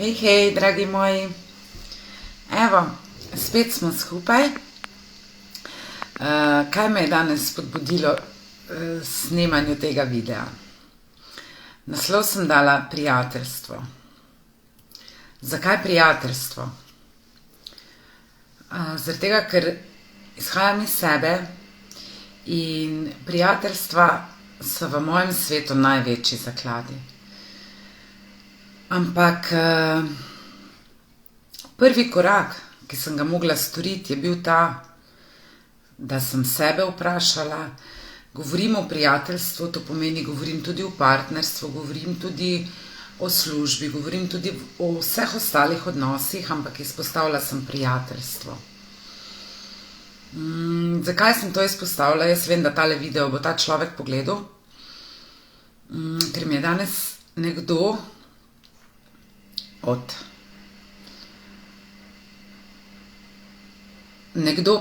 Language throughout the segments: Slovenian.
Hej, hej, dragi moji. Evo, spet smo skupaj. Kaj me je danes spodbudilo snemanju tega videa? Naslov sem dala prijateljstvo. Zakaj prijateljstvo? Zaradi tega, ker izhajam iz sebe in prijateljstva so v mojem svetu največji zakladi. Ampak prvi korak, ki sem ga mogla storiti, je bil ta, da sem sebe vprašala. Govorim o prijateljstvu, to pomeni, govorim tudi o partnerstvu, govorim tudi o službi, govorim tudi o vseh ostalih odnosih, ampak izpostavila sem prijateljstvo. Zakaj sem to izpostavila? Jaz vem, da tale video bo ta človek pogledal, ker mi je danes nekdo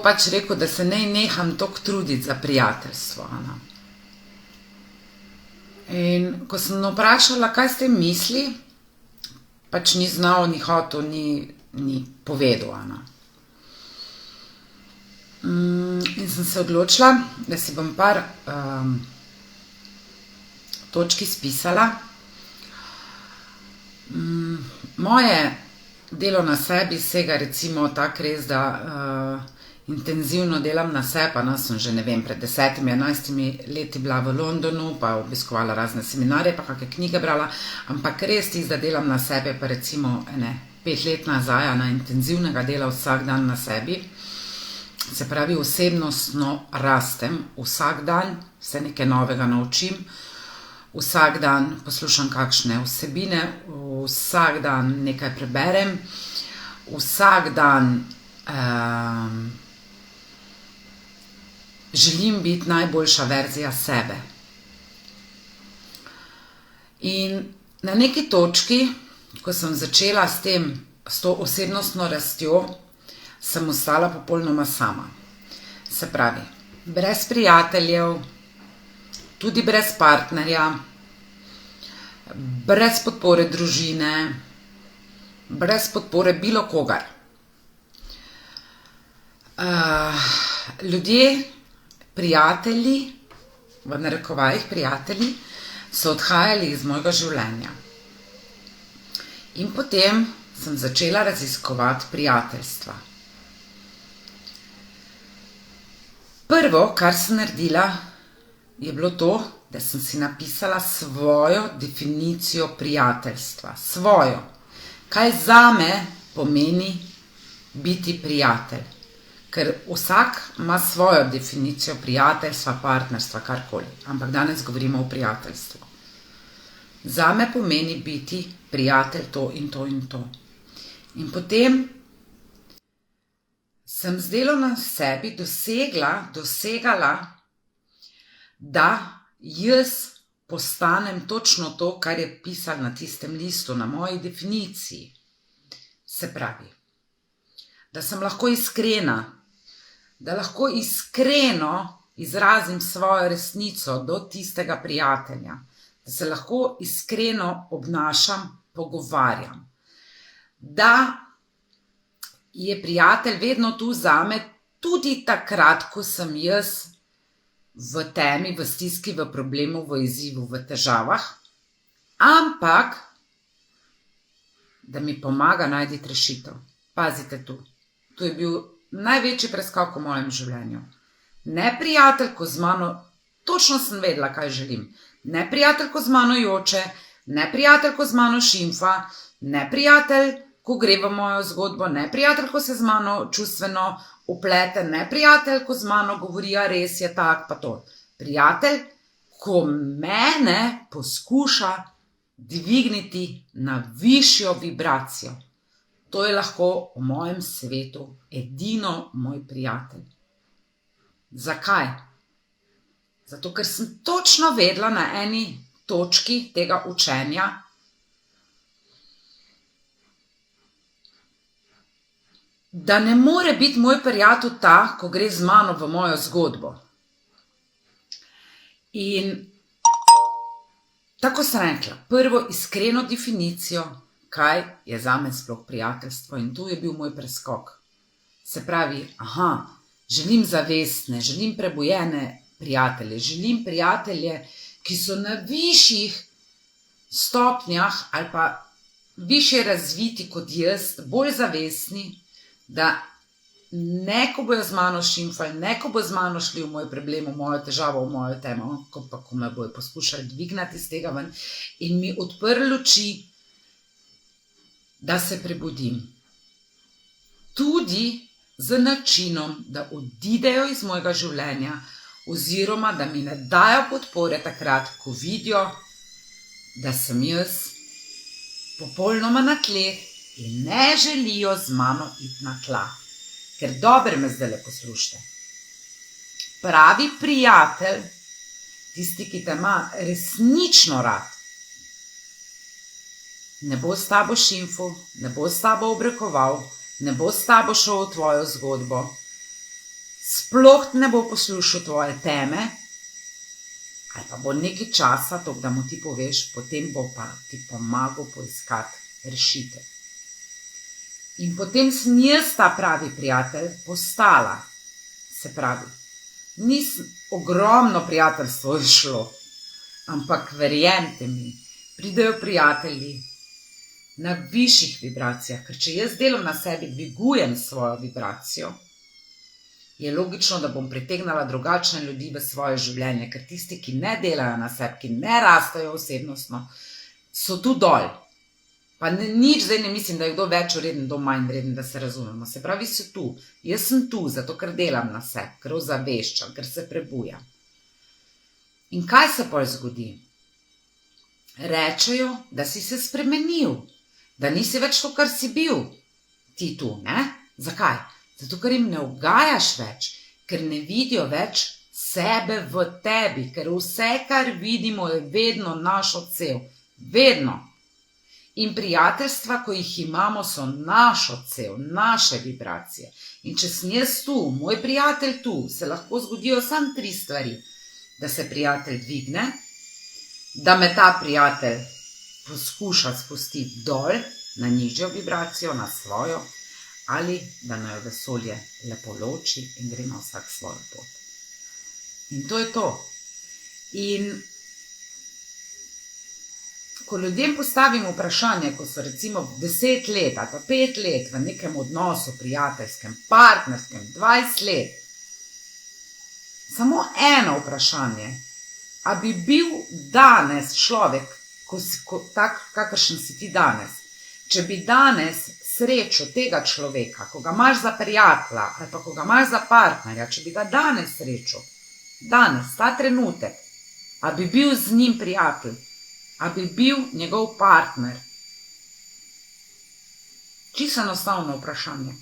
pač rekel, da se ne neham toliko truditi za prijateljstvo. In ko sem vprašala, kaj s tem misli, pač ni znal, ni hotel, ni povedal. In sem se odločila, da si bom par točk izpisala. Moje delo na sebi sega recimo tako res, da intenzivno delam na sebi, pa sem že, ne vem, pred 10-11 leti bila v Londonu, pa obiskovala razne seminarje, pa kakšne knjige brala, ampak res tisto, da delam na sebi, pa recimo 5 let nazaj, intenzivnega dela vsak dan na sebi, se pravi osebnostno rastem, vsak dan se nekaj novega naučim, vsak dan poslušam kakšne vsebine, vsak dan nekaj preberem, vsak dan želim biti najboljša verzija sebe. In na neki točki, ko sem začela s to osebnostno rastjo, sem ostala popolnoma sama. Se pravi, brez prijateljev, tudi brez partnerja, brez podpore družine, brez podpore bilo kogar. Ljudje, prijatelji, v narekovajih prijatelji, so odhajali iz mojega življenja. In potem sem začela raziskovati prijateljstva. Prvo, kar sem naredila, je bilo to, da sem si napisala svojo definicijo prijateljstva. Svojo. Kaj zame pomeni biti prijatelj? Ker vsak ima svojo definicijo prijateljstva, partnerstva, karkoli. Ampak danes govorimo o prijateljstvu. Zame pomeni biti prijatelj to in to in to. In potem sem z delom na sebi dosegala, da jaz postanem točno to, kar je pisalo na tistem listu, na moji definiciji. Se pravi, da sem lahko iskrena, da lahko iskreno izrazim svojo resnico do tistega prijatelja, da se lahko iskreno obnašam, pogovarjam, da je prijatelj vedno tu zame, tudi takrat, ko sem jaz v temi, v stiski, v problemu, v izzivu, v težavah, ampak da mi pomaga najti rešitev. Pazite tu. To je bil največji preskok v mojem življenju. Ne prijatelj, ko z mano, točno sem vedela, kaj želim. Ne prijatelj, ko z mano joče, ne prijatelj, ko z mano šimfa, ne prijatelj, ko gre v mojo zgodbo, ne prijatelj, ko se z mano čustveno uplete, ne prijatelj, ko z mano govori, a res je tak, pa to. Prijatelj, ko mene poskuša dvigniti na višjo vibracijo. To je lahko v mojem svetu edino moj prijatelj. Zakaj? Zato, ker sem točno vedela na eni točki tega učenja, da ne more biti moj prijatelj ta, ko gre z mano v mojo zgodbo. In tako sem rekla, prvo iskreno definicijo kaj je zame sploh prijateljstvo, in tu je bil moj preskok. Se pravi, želim zavestne, želim prebujene prijatelje, želim prijatelje, ki so na višjih stopnjah ali pa višje razviti kot jaz, bolj zavestni, da ne ko bojo z mano šimfali, ne ko bojo z mano šli v moj problem, v mojo težavo, v mojo temo, ko me bojo poskušali dvignati iz tega ven in mi odprli oči, da se prebudim. Tudi z načinom, da odidejo iz mojega življenja oziroma da mi ne dajo podpore takrat, ko vidijo, da sem jaz popolnoma na tleh in ne želijo z mano iti na tla. Ker dobro me zdaj poslušajte. Pravi prijatelj, tisti, ki te ima resnično rad, ne bo s tabo šimfal, ne bo s tabo obrekoval, ne bo s tabo šel v tvojo zgodbo, sploh ne bo poslušal tvoje teme, ali pa bo nekaj časa, to, da mu ti poveš, potem bo pa ti pomagal poiskati rešitev. In potem sem jaz ta pravi prijatelj postala. Se pravi, ogromno prijateljstvo je šlo, ampak verjemite mi, pridejo prijatelji na višjih vibracijah, ker če jaz delam na sebi, dvigujem svojo vibracijo, je logično, da bom pritegnala drugačne ljudi v svoje življenje, ker tisti, ki ne delajo na sebi, ki ne rastejo osebnostno, so tu dol. Pa nič zdaj ne mislim, da je kdo več vreden, kdo manj vreden, da se razumemo. Se pravi, so tu. Jaz sem tu, zato ker delam na sebi, ker ozaveščam, ker se prebujam. In kaj se potem zgodi? Rečejo, da si se spremenil, da nisi več to, kar si bil. Ti tu, ne? Zakaj? Zato, ker jim ne ugajaš več, ker ne vidijo več sebe v tebi, ker vse, kar vidimo, je vedno naš odsev. Vedno. In prijateljstva, ko jih imamo, so naš odsev, naše vibracije. In če sem jaz tu, moj prijatelj tu, se lahko zgodijo samo 3 stvari. Da se prijatelj dvigne, da me ta prijatelj poskuša spustiti dol, na nižjo vibracijo, na svojo, ali da naj vesolje lepo loči in gre na vsak svojo pot. In to je to. In ko ljudem postavim vprašanje, ko so recimo 10 let ali pa 5 let v nekem odnosu, prijateljskem, partnerskem, 20 let, samo eno vprašanje, a bi bil danes človek, tak, kakršen si ti danes, če bi danes srečo tega človeka, ko ga imaš za prijatelja ali pa ko ga imaš za partnerja, če bi ga danes srečo, danes, ta trenutek, a bi bil z njim prijatelj, a bi bil njegov partner? Čisto enostavno vprašanje.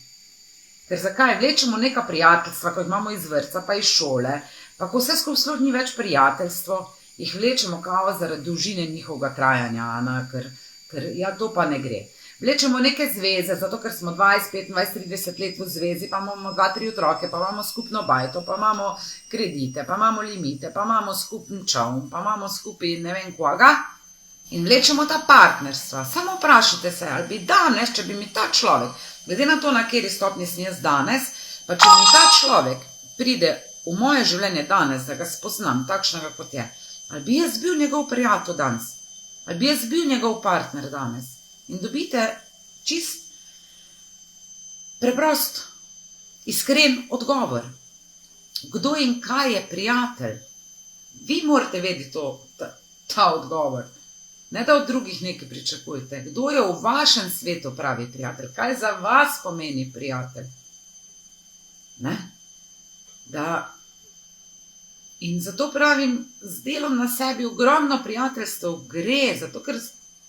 Ker zakaj? Vlečemo neka prijateljstva, ko jih imamo iz vrtca, pa iz šole, pa ko vse skupaj sploh ni več prijateljstvo, jih vlečemo kao zaradi dolžine njihovega trajanja, ker ja, to pa ne gre. Vlečemo neke zveze, zato ker smo 20, 25, 30 let v zvezi, pa imamo 2-3 otroke, pa imamo skupno bajto, pa imamo kredite, pa imamo limite, pa imamo skupni čovn, pa imamo skupaj ne vem koga. In vlečemo ta partnerstva. Samo vprašajte se, ali bi danes, če bi mi ta človek, glede na to, na kateri stopnji sem jaz danes, pa če mi ta človek pride v moje življenje danes, da ga spoznam takšnega, kot je, ali bi jaz bil njegov prijatelj danes, ali bi jaz bil njegov partner danes. In dobite čist preprost, iskren odgovor. Kdo in kaj je prijatelj? Vi morate vedeti ta odgovor. Ne da od drugih nekaj pričakujete. Kdo je v vašem svetu pravi prijatelj? Kaj za vas pomeni prijatelj? Ne? In zato pravim, z delom na sebi ogromno prijateljstev gre, zato ker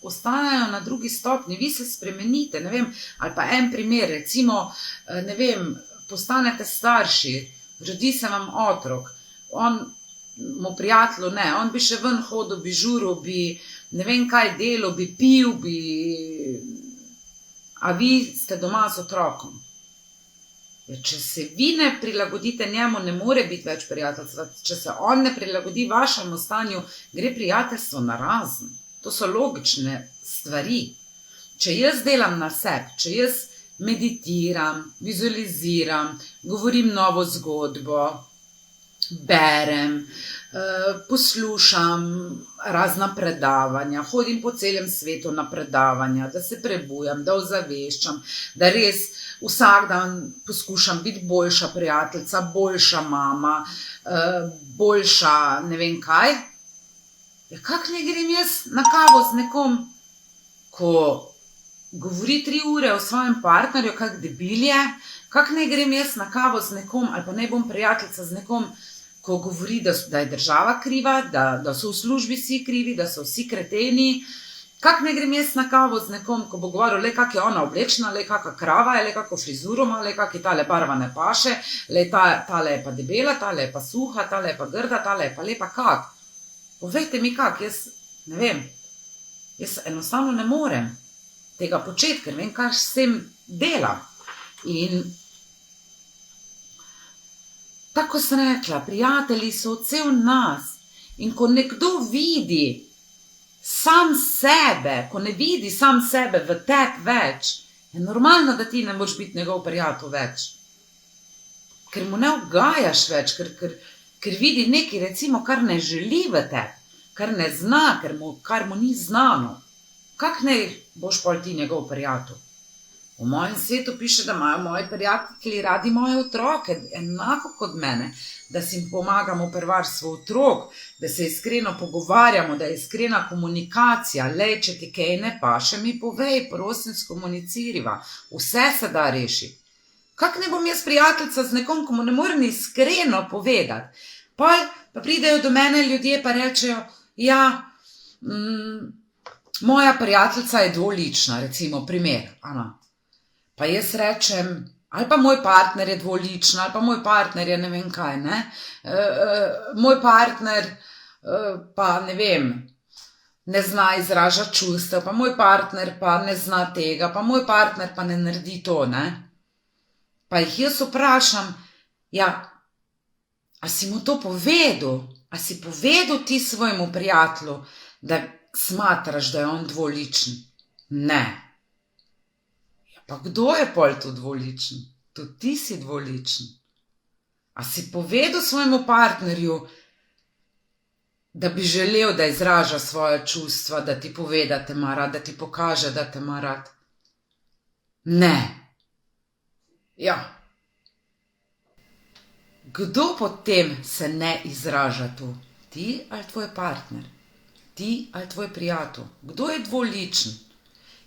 ostajajo na drugi stopni, vi se spremenite, ne vem, ali pa en primer, recimo, ne vem, postanete starši, rodi se vam otrok, mu prijatelju ne, on bi še ven hodil, bi žuril, bi ne vem kaj delal, bi pil, a vi ste doma z otrokom. Če se vi ne prilagodite njemu, ne more biti več prijateljstva. Če se on ne prilagodi vašemu stanju, gre prijateljstvo narazen. To so logične stvari. če jaz delam na sebi, če jaz meditiram, vizualiziram, govorim novo zgodbo, berem, poslušam razna predavanja, hodim po celem svetu na predavanja, da se prebujam, da ozaveščam, da res vsak dan poskušam biti boljša prijateljica, boljša mama, boljša ne vem kaj. Ja, kak ne grem jaz na kavo z nekom, ko govori 3 ure o svojem partnerju, kak debil je, kak ne grem jaz na kavo z nekom, ali pa ne bom prijateljica z nekom, ko govori, da je država kriva, da so v službi vsi krivi, da so vsi kreteni. Kak ne grem jaz na kavo z nekom, ko bo govoril, le kak je ona oblečena, le kaka krava je, le kako frizuro ima, le kak je tale barva ne paše, le tale je pa debela, tale je pa suha, tale je pa grda, tale je pa lepa. Kak? Povejte mi kak, jaz ne vem. Jaz enostavno ne morem tega početi, ker vem, kaj s tem delam. In tako sem rekla, prijatelji so cel nas. In ko nekdo vidi sam sebe, ko ne vidi sam sebe v tebi več, je normalno, da ti ne boš biti njegov prijatelj več. Ker mu ne ugajaš več, ker vidi nekaj, recimo, kar ne želi v tebi, kar ne zna, kar mu ni znano. Kak ne boš pol ti njegov prijatelj? V mojem svetu piše, da imajo moji prijatelji radi moje otroke, enako kot mene, da si jim pomagamo pri varstvu otrok, da se iskreno pogovarjamo, da je iskrena komunikacija. Lej, če ti kaj ne paše, mi povej, prosim, skomuniciriva. Vse se da rešiti. Kak ne bom jaz prijateljica z nekom, komu ne morem iskreno povedati? Pa pridejo do mene ljudje pa rečejo, ja, moja prijateljica je dvolična, recimo primer, Ana. Pa jaz rečem, ali pa moj partner je dvoličen, ali pa moj partner je ne vem kaj, ne. Moj partner pa ne vem, ne zna izražati čustev, pa moj partner pa ne zna tega, pa moj partner pa ne naredi to, ne. Pa jih jaz vprašam, ja, a si mu to povedal? A si povedal ti svojemu prijatelju, da smatraš, da je on dvoličen? Ne. Pa kdo je pol tu dvoličen? Tudi ti si dvoličen. A si povedal svojemu partnerju, da bi želel, da izraža svoje čustva, da ti pove, da te ima rad, da ti pokaže, da te ima rad? Ne. Ja. Kdo potem se ne izraža tu? Ti ali tvoj partner? Ti ali tvoj prijatelj? Kdo je dvoličen?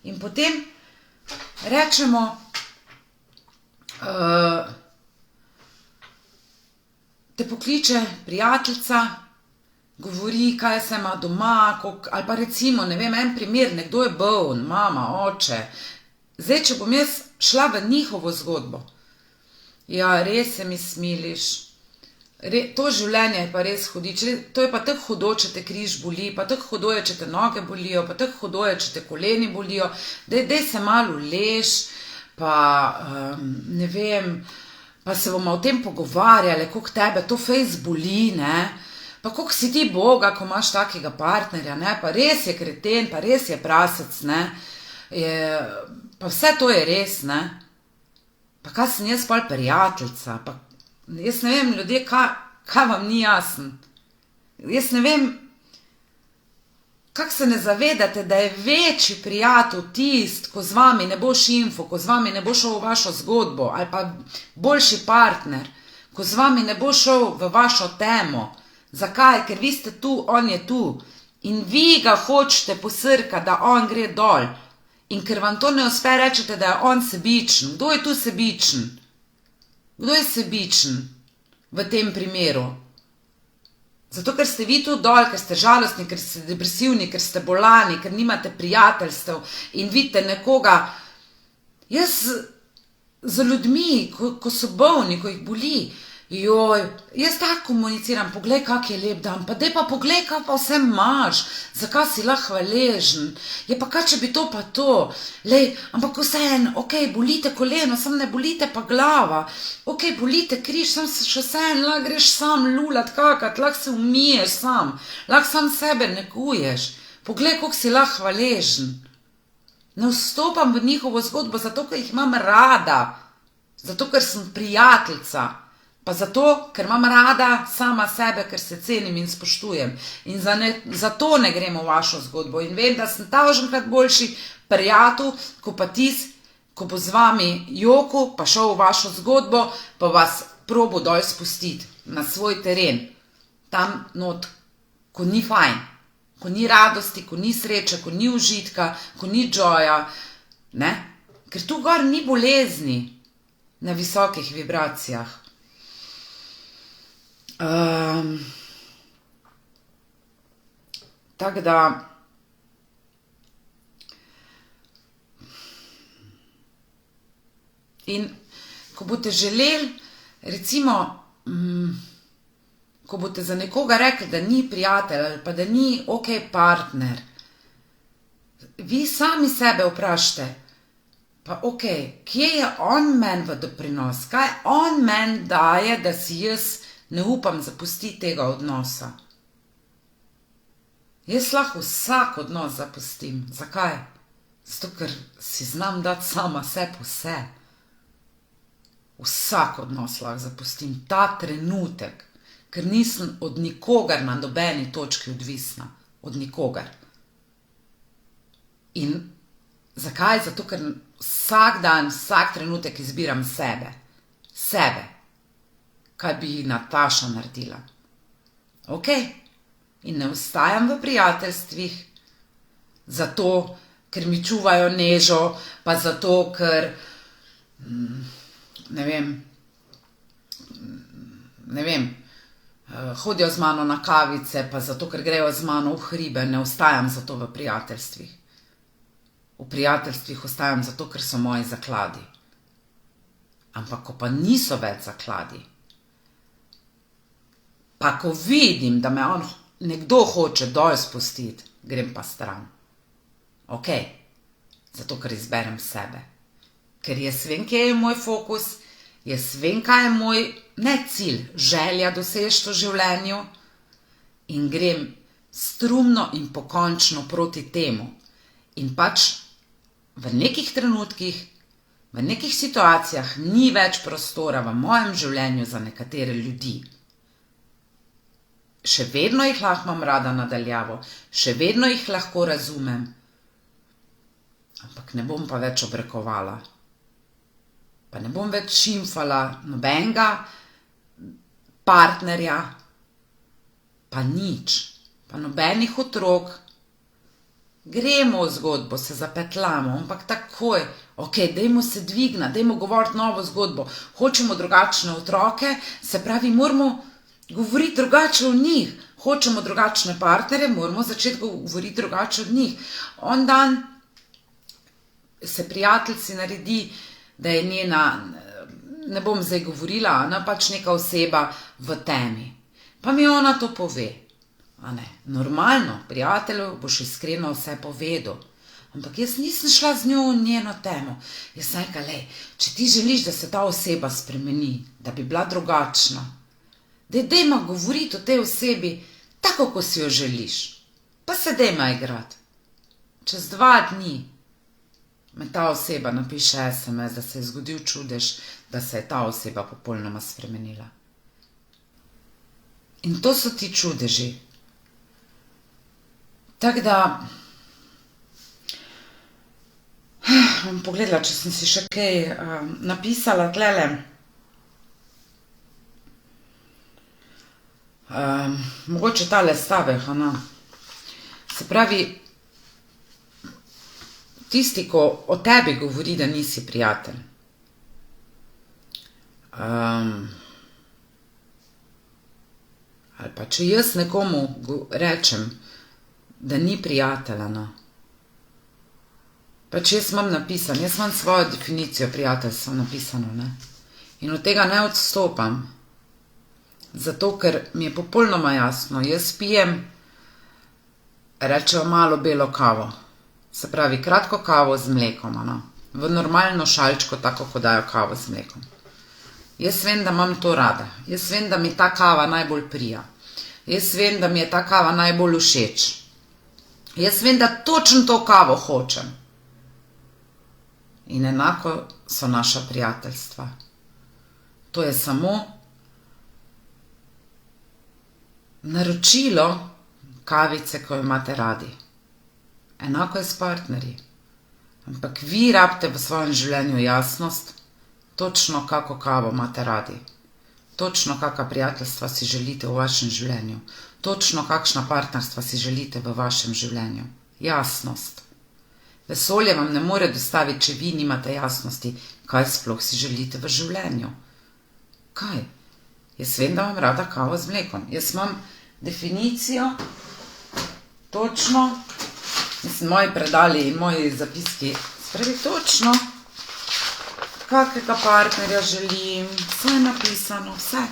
In potem rečemo, te pokliče prijateljica, govori, kaj se ima doma, ali pa recimo, ne vem, en primer, nekdo je bolen, mama, oče. Zdaj, če bom jaz šla v njihovo zgodbo, ja, res se mi smiliš, to življenje je pa res hudič, to je pa tako hudo, če te križ boli, pa tako hudo je, če te noge bolijo, pa tako hudo je, če te koleni bolijo, daj se malo uleš, pa ne vem, pa se bomo o tem pogovarjali, koliko tebe to fejs boli, ne, pa koliko si ti Boga, ko imaš takega partnerja, ne, pa res je kreten, pa res je prasec, ne, pa vse to je res, ne, pa kaj sem jaz pol prijateljica, pa jaz ne vem, ljudje, kaj vam ni jasen. Jaz ne vem, kak se ne zavedate, da je večji prijatelj tist, ko z vami ne bo šimfo, ko z vami ne bo šel v vašo zgodbo, ali pa boljši partner, ko z vami ne bo šel v vašo temo. Zakaj? Ker vi ste tu, on je tu. In vi ga hočete posrkati, da on gre dol. In ker vam to ne uspe, rečete, da je on sebičen. Kdo je tu sebičen? Kdo je sebičen v tem primeru? Zato, ker ste vi tu dol, ker ste žalostni, ker ste depresivni, ker ste bolani, ker nimate prijateljstev in vidite nekoga. Jaz z ljudmi, ko so bolni, ko jih boli, jaz tako komuniciram, poglej, kak je lep dan, pa daj pa poglej, kaj pa vse imaš, zakaj si lahko hvaležen, je pa kaj, če bi to pa to, lej, ampak vseeno, ok, bolite koleno, sam ne bolite pa glava, ok, bolite križ, sam se še vseeno, lahko greš sam lulat, kakat, lahko se umiješ sam, lahko sam sebe neguješ, poglej, koliko si lahko hvaležen. Ne vstopam v njihovo zgodbo, zato ker jih imam rada, zato ker sem prijateljica, pa zato ker imam rada sama sebe, ker se cenim in spoštujem. In zato ne grem v vašo zgodbo. In vem, da sem taženkrat boljši prijatelj, ko pa ko bo z vami joku, pa šel v vašo zgodbo, pa vas probo dol spustiti na svoj teren. Tam not, ko ni fajn, ko ni radosti, ko ni sreče, ko ni užitka, ko ni joya, ne? Ker tu gor ni bolezni na visokih vibracijah. Tako da in ko boste želeli, recimo, ko boste za nekoga rekli, da ni prijatelj ali pa da ni ok partner, vi sami sebe vprašajte, pa ok, kje je on meni v doprinos, kaj on meni daje, da si jaz ne upam zapustiti tega odnosa. Jaz lahko vsak odnos zapustim. Zakaj? Zato, ker si znam dati sama sebi vse. Vsak odnos lahko zapustim, ta trenutek, ker nisem od nikogar na nobeni točki odvisna. Od nikogar. In zakaj? Zato, ker vsak dan, vsak trenutek izbiram sebe. Sebe. Kaj bi Nataša naredila. Ok. In ne ostajam v prijateljstvih, zato, ker mi čuvajo nežo, pa zato, ker, ne vem, hodijo z mano na kavice, pa zato, ker grejo z mano v hribe, ne ostajam zato v prijateljstvih. V prijateljstvih ostajam zato, ker so moji zakladi. Ampak, ko pa niso več zakladi, pa ko vidim, da me nekdo hoče dol spustiti, grem pa stran. Ok, zato, ker izberem sebe. Ker jaz vem, kje je moj fokus, jaz vem, kaj je moj, ne cilj, želja doseči v življenju in grem strumno in pokončno proti temu. In pač v nekih trenutkih, v nekih situacijah ni več prostora v mojem življenju za nekatere ljudi. Še vedno jih lahko imam rada nadaljavo, še vedno jih lahko razumem, ampak ne bom pa več obrekovala. Pa ne bom več šimfala nobenega partnerja, pa nič, pa nobenih otrok. Gremo v zgodbo, se zapetljamo, ampak takoj, ok, dajmo se dvigniti, dajmo govoriti novo zgodbo, hočemo drugačne otroke, se pravi, moramo govoriti drugače o njih, hočemo drugačne partnerje, moramo začeti govoriti drugače od njih. On dan se prijateljci naredi, da je njena, ne bom zdaj govorila, ona pač neka oseba v temi. Pa mi ona to pove. A ne, normalno, prijatelju boš iskreno vse povedal. Ampak jaz nisem šla z njo v njeno temo. Jaz sem rekla, lej, če ti želiš, da se ta oseba spremeni, da bi bila drugačna, dajma govoriti o tej osebi tako, ko si jo želiš. Pa se dajma igrati. Čez 2 dni me ta oseba napiše SMS, da se je zgodil čudež, da se je ta oseba popolnoma spremenila. In to so ti čudeži. Tako da, bom pogledala, če sem si še kaj napisala tlele. Mogoče tale stavek, se pravi, tisti, ko o tebi govori, da nisi prijatelj. Ali pa če jaz nekomu rečem, da ni prijatelja, pač jaz imam napisano, jaz imam svojo definicijo prijateljstva napisano, ne. In od tega ne odstopam. Zato, ker mi je popolnoma jasno, jaz pijem, rečejo malo belo kavo. Se pravi, kratko kavo z mlekom, v normalno šalčko, tako kot dajo kavo z mlekom. Jaz vem, da imam to rada. Jaz vem, da mi ta kava najbolj prija. Jaz vem, da mi je ta kava najbolj všeč. Jaz vem, da točno to kavo hočem. In enako so naša prijateljstva. To je samo naročilo kavice, ko jo imate radi. Enako je s partnerji. Ampak vi rabite v svojem življenju jasnost, točno kako kavo imate radi. Točno kakšna prijateljstva si želite v vašem življenju. Točno kakšna partnerstva si želite v vašem življenju. Jasnost. Vesolje vam ne more dostaviti, če vi nimate jasnosti, kaj sploh si želite v življenju. Kaj? Jaz vem, da vam rada kavo z mlekom. Jaz imam definicijo, točno, moji predali in moji zapiski, spravi točno, kakega partnerja želim, vse je napisano, vse.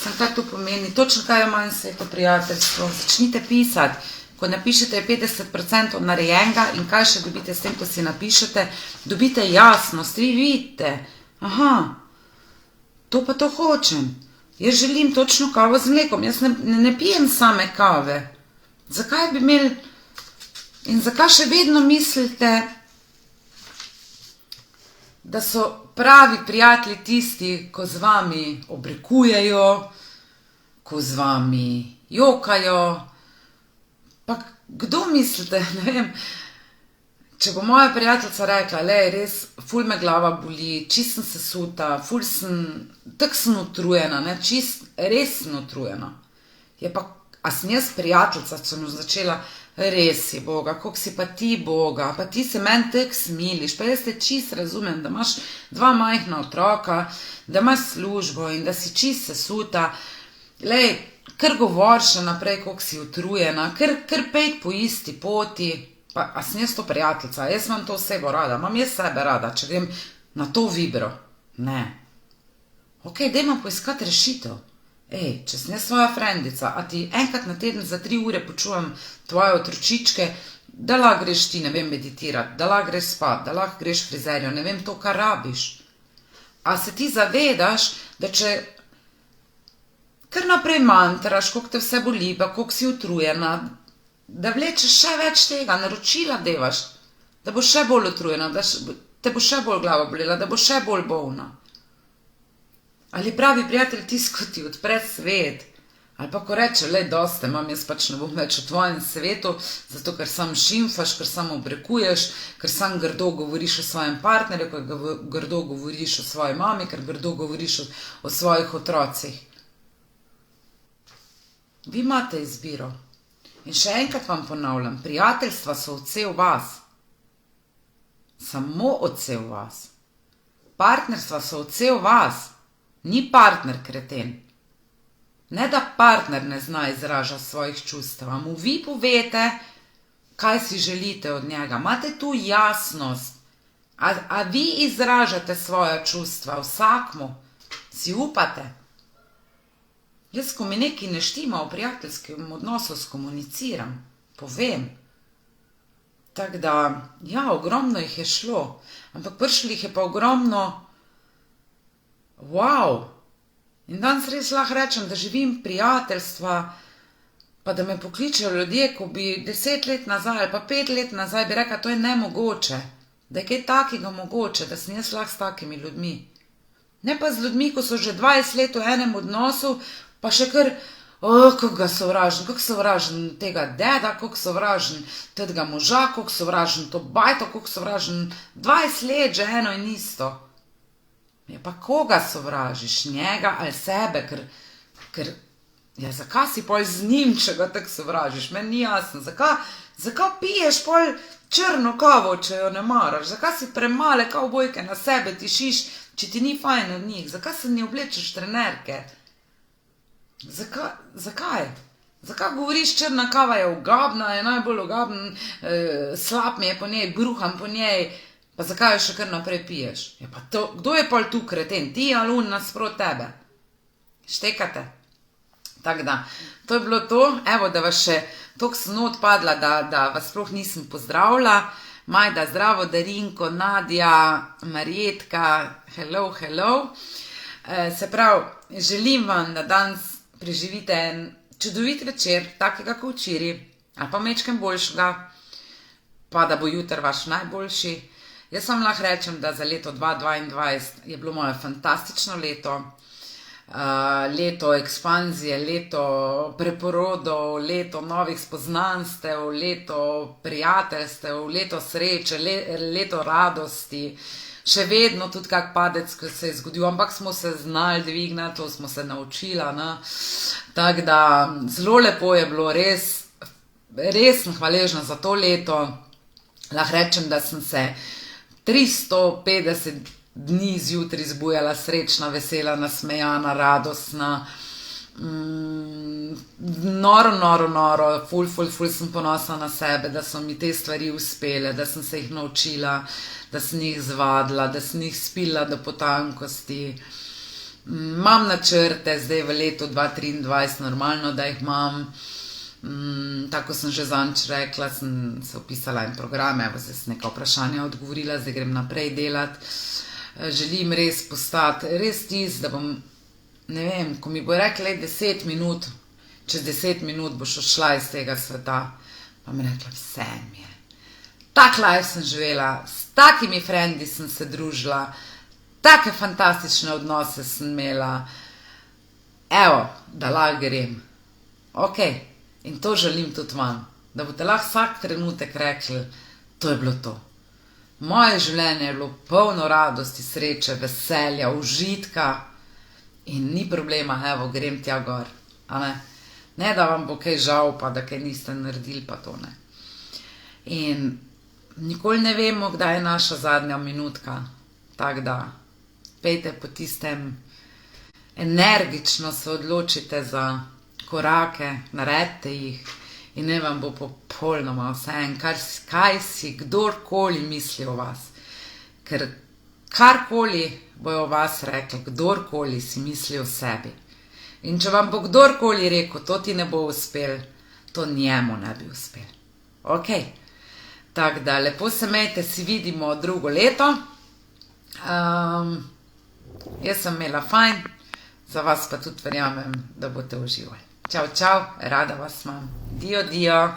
Sem kaj to pomeni, točno kaj je manj sveto prijateljstvo. Začnite pisati. Ko napišete je 50% narejenega in kaj še dobite s tem, ko si napišete, dobite jasnost, vi vidite, aha, to pa to hočem. Jaz želim točno kavo z mlekom, jaz ne pijem same kave. Zakaj bi imeli in zakaj še vedno mislite, da so pravi prijatelji tisti, ko z vami obrekujejo, ko z vami jokajo. Pa kdo mislite, ne vem, če bo moja prijateljica rekla, res, ful me glava boli, čist sem sesuta, tako sem utrujena, res sem utrujena. Je pa, a sem jaz prijateljica, sem začela, res je Boga, koliko si pa ti Boga, pa ti se meni tako smiliš, pa jaz te čist razumem, da imaš 2 majhna otroka, da imaš službo in da si čist sesuta, kar govor še naprej, koliko si utrujena, kar pejt po isti poti, pa a sem jaz to prijateljica, jaz imam to osebo rada, imam jaz sebe rada, če grem na to vibro, ne. Ok, dajmo poiskati rešitev. Če sem jaz svoja frendica, a ti enkrat na teden za 3 ure počuvam tvoje otročičke, da lahko greš ti, ne vem, meditirati, da lahko greš spat, da lahko greš frizerjo, ne vem to, kar rabiš. A se ti zavedaš, da če kar naprej mantraš, koliko te vse boli, pa koliko si utrujena, da vlečeš še več tega, naročila devaš, da boš še bolj utrujena, da te bo še bolj glava bolela, da bo še bolj bolna. Ali pravi prijatelj tisto, ko ti odpre svet, ali pa ko reče, dosti, mam, jaz pač ne bom več v tvojem svetu, zato ker sam šimfaš, ker sam obrekuješ, ker sam grdo govoriš o svojem partnerju, ker grdo govoriš o svoji mami, ker grdo govoriš o svojih otrocih. Vi imate izbiro. In še enkrat vam ponavljam, prijateljstva so odsev vas. Samo odsev vas. Partnerstva so odsev vas. Ni partner kreten. Ne da partner ne zna izražati svojih čustev, a mu vi povete, kaj si želite od njega. Imate tu jasnost. A vi izražate svoja čustva vsakmu? Si upate? Jaz, ko mi nekaj ne štima v prijateljskem odnosu, skomuniciram, povem. Tako da, ja, ogromno jih je šlo, ampak prišli jih je pa ogromno, wow. In danes res lahko rečem, da živim prijateljstva, pa da me pokličejo ljudje, ko bi 10 let nazaj ali pa 5 let nazaj bi rekla, to je nemogoče, da je kaj takega mogoče, da sem jaz lahko s takimi ljudmi. Ne pa z ljudmi, ko so že 20 let v enem odnosu, pa še kar, kako sovražen tega deda, kako sovražen tega moža, kako sovražen to bajto, kako sovražen 20 let že eno in isto. Ja, pa koga sovražiš, njega ali sebe, ker, ja, zakaj si pol z njim, če ga tako sovražiš, meni ni jasno, zakaj piješ pol črno kavo, če jo ne maraš, zakaj si premale kavbojke na sebe tišiš, če ti ni fajn od njih, zakaj se ne oblečeš trenerke? Zakaj? Zakaj govoriš, črna kava je ugabna, je najbolj ugaben, slab mi je po njej, bruham po njej, pa zakaj jo še kar naprej piješ? Ja, pa to, kdo je pol tu kreten? Ti ali on nasprot tebe? Štekate? Tako da, to je bilo to, evo, da vas še toliko sem odpadla, da vas sploh nisem pozdravila. Majda, zdravo, Darinko, Nadja, Marjetka, hello. Se pravi, želim vam, da danes preživite en čudovit večer, takega kot včeraj, ali pa majčkeno boljšega, pa da bo jutri vaš najboljši. Jaz vam lahko rečem, da za leto 2022 je bilo moje fantastično leto. Leto ekspanzije, leto preporodov, leto novih spoznanstev, leto prijateljstev, leto sreče, leto radosti. Še vedno tudi kak padec, ko se je zgodil, ampak smo se znali dvigniti, to smo se naučili. Tako da zelo lepo je bilo, res sem hvaležna za to leto. Lahko rečem, da sem se 350 dni zjutraj zbujala srečna, vesela, nasmejana, radostna. Noro, ful sem ponosna na sebe, da so mi te stvari uspele, da sem se jih naučila, da sem jih zvadila, da sem jih spila do potankosti. Imam načrte zdaj v letu 2023, normalno, da jih imam. Tako sem že zadnjič rekla, sem se vpisala en program, evo zdaj sem neka vprašanja odgovorila, zdaj grem naprej delati. Želim res postati, res tisti, da bom, ne vem, ko mi bo rekla 10 minut, čez 10 minut boš odšla iz tega sveta, pa mi rekla, vse mi je. Tak life sem živela, s takimi frendi sem se družila, take fantastične odnose sem imela. Evo, da lahko grem. Ok, in to želim tudi vam, da boste lahko vsak trenutek rekli, to je bilo to. Moje življenje je bilo polno radosti, sreče, veselja, užitka in ni problema, evo, grem tja gor. Ne, da vam bo kaj žal, pa da kaj niste naredili, pa to ne. In nikoli ne vemo, kdaj je naša zadnja minutka, tako da pejte po tistem, energično se odločite za korake, naredite jih in ne vam bo popolnoma vseeno, kaj si kdorkoli misli o vas. Ker karkoli bojo o vas rekli, kdorkoli si misli o sebi. In če vam bo kdorkoli rekel, to ti ne bo uspel, to njemu ne bi uspel. Ok, tako da lepo se imejte, si vidimo drugo leto. Jaz sem imela fajn, za vas pa tudi verjamem, da boste uživali. Čau, rada vas imam. Dio.